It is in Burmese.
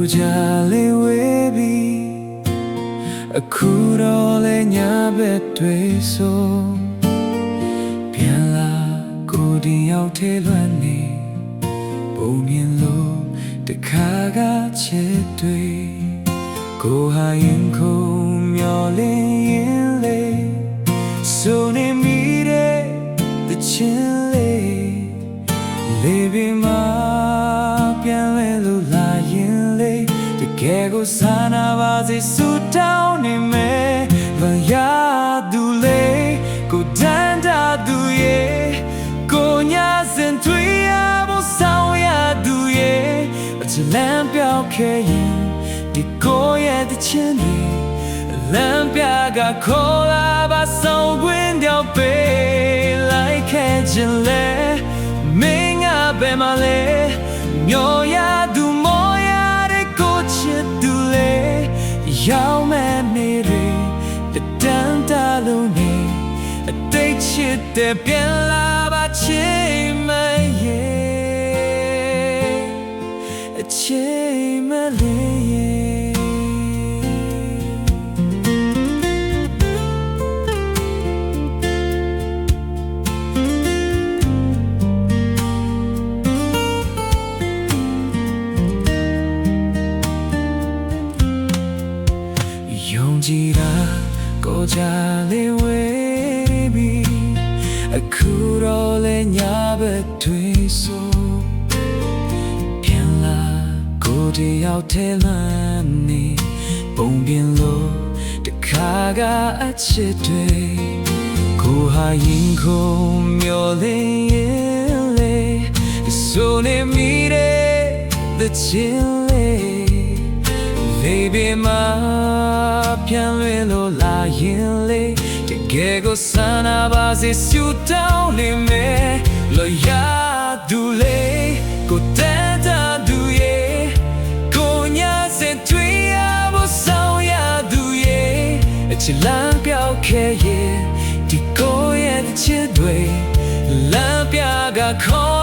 ကိုကြလေးဝေးပြီးအခုတော့လေညာဘက်တွေဆိုပြန်လာကိုဒီရောက်ထဲလွမ်းနေပုံမြင်လို့တခါကချစ်တွေကိုဟာရင်ခုန်မျောလင်းရင်လေဆိုနေမိတဲ့တချင်လေဘီမာပြန်လဲလို့လာရင်လေတကယ်ကိုစာနာပါစေဆူတောင်းနေမယ်ဘာရသူလေကိုတန်တာသူရဲ့ကိုညာစင်တွေ့ရဖို့ဆောင်ရသူရဲ့အချလမ်းပြောက်ခဲ့ရင်ဒီကိုရဲ့တချင်တွေလမ်းပြကခေါ်လာပါဆောင်ခွင့်တော့ပေးလိုက်ခဲ့ခြင်းလေမင်းကဘယ်မှာလဲမျိုးရသူမောရတဲ့ကိုချစ်သူလေရောက်မဲ့နေတွေတန်တာလုံးနေအတိတ်ချစ်တဲ့ပြန်လာပါချင်မရဲ့အချင်မလေးယုံကြည်တာကိုကြလေးဝေးပြီးအခုတော့လေညာဘက်တွေဆိုပြန်လာကိုတယောက်ထဲလမ်းနေပုံပြင်လို့တခါကအချစ်တွေကိုဟာရင်ခုန်မျောလင်းရင်လေဆိုနေမိတဲ့တချင်လေဘီမာပြန်လွင်လို့လာရင်လေတကယ်ကိုဆန္ဒပါစေဆူတောင်းနေမယ်လို့ရသူလေကိုတန်တာသူရဲ့ကိုညာစင်တွေ့ရဖို့ဆောင်ရသူရဲ့အချစ်လမ်းပြောက်ခဲ့ရဲ့ဒီကိုရဲ့ချစ်တွေလမ်းပြကခေါ်